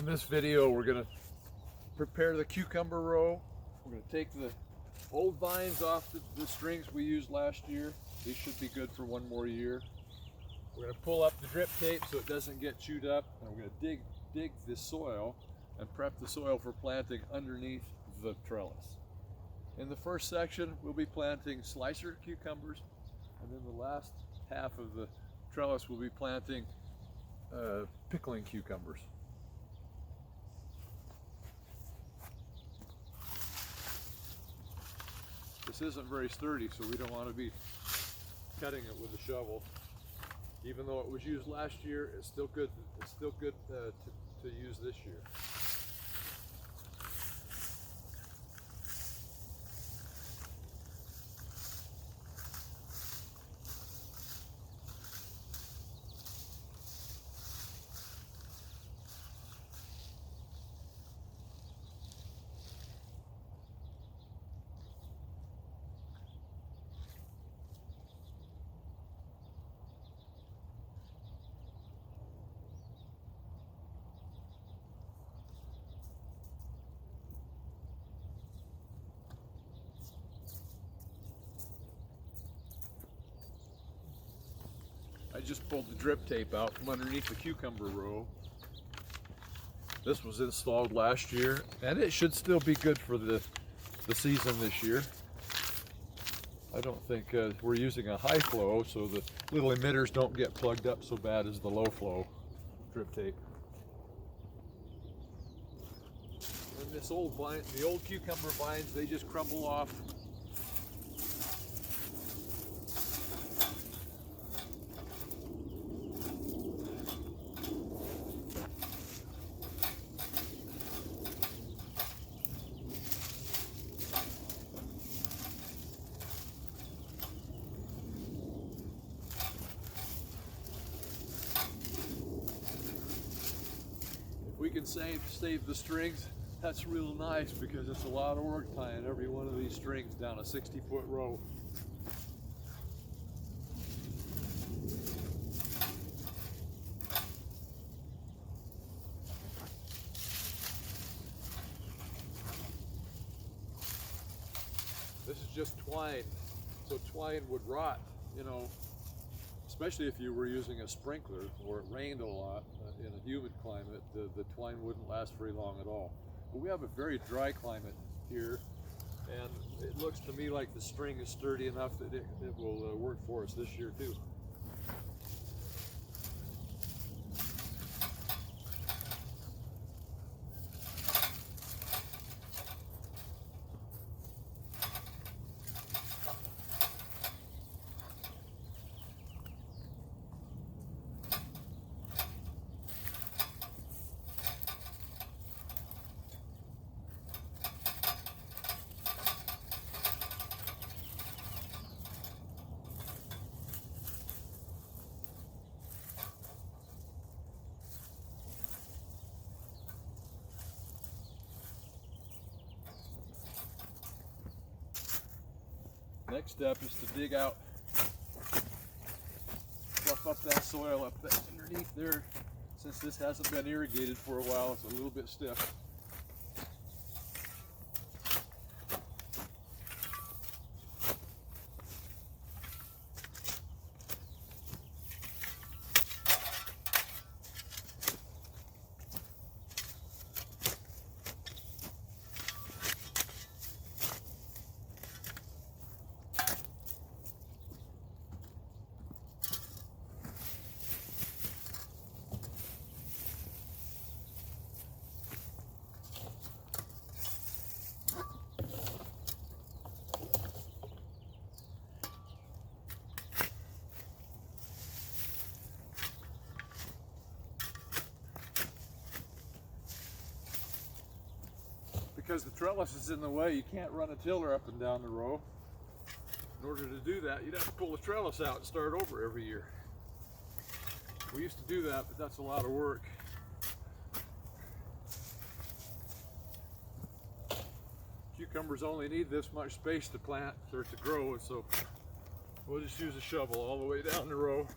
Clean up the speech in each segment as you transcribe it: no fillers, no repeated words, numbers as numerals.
In this video, we're going to prepare the cucumber row. We're going to take the old vines off the strings we used last year. These should be good for one more year. We're going to pull up the drip tape so it doesn't get chewed up, and we're going to dig the soil and prep the soil for planting underneath the trellis. In the first section, we'll be planting slicer cucumbers, and then the last half of the trellis will be planting pickling cucumbers. This isn't very sturdy, so we don't want to be cutting it with a shovel. Even though it was used last year, it's still good. It's still good to use this year. I just pulled the drip tape out from underneath the cucumber row. This was installed last year, and it should still be good for the season this year. I don't think we're using a high flow, so the little emitters don't get plugged up so bad as the low flow drip tape. And this old vine, the old cucumber vines, they just crumble off. We can save the strings. That's real nice because it's a lot of work tying every one of these strings down a 60-foot row. This is just twine, so twine would rot, you know, especially if you were using a sprinkler or it rained a lot in a humid climate, the twine wouldn't last very long at all. But we have a very dry climate here, and it looks to me like the string is sturdy enough that it will work for us this year too. Next step is to dig out, fluff up that soil up there underneath there. Since this hasn't been irrigated for a while, it's a little bit stiff. Because the trellis is in the way, you can't run a tiller up and down the row. In order to do that, you'd have to pull the trellis out and start over every year. We used to do that, but that's a lot of work. Cucumbers only need this much space to plant or to grow, and so we'll just use a shovel all the way down the row.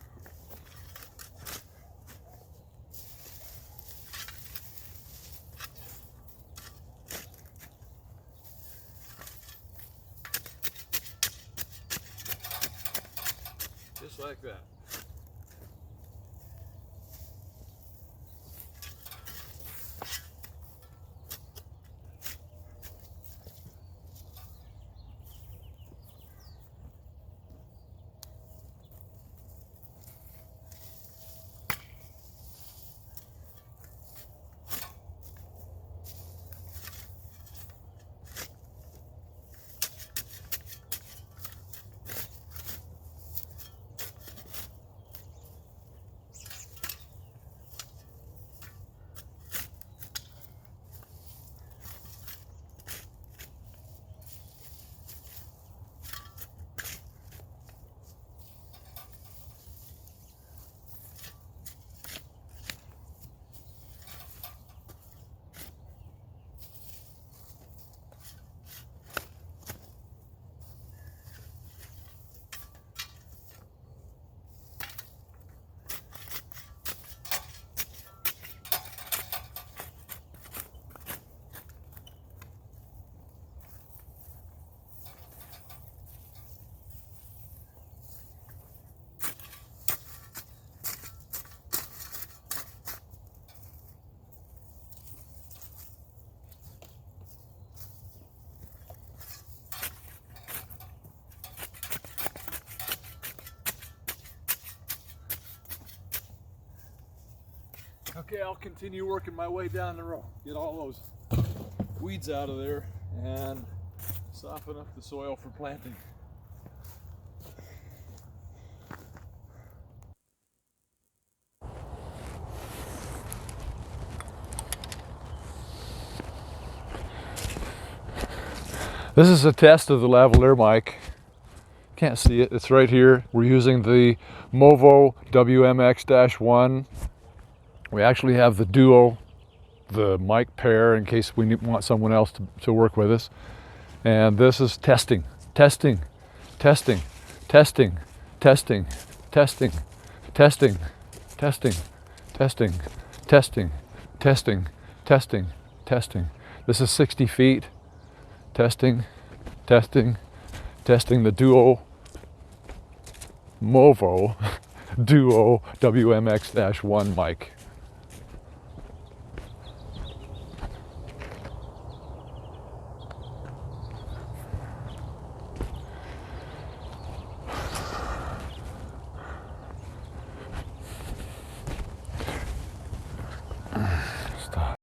Okay, I'll continue working my way down the row. Get all those weeds out of there and soften up the soil for planting. This is a test of the lavalier mic. Can't see it, it's right here. We're using the Movo WMX-1. We actually have the Duo, the mic pair, in case we want someone else to work with us. And this is testing, testing, testing, testing, testing, testing, testing, testing, testing, testing, testing, testing, testing. This is 60 feet. Testing, testing, testing the Duo Movo Duo WMX-1 mic.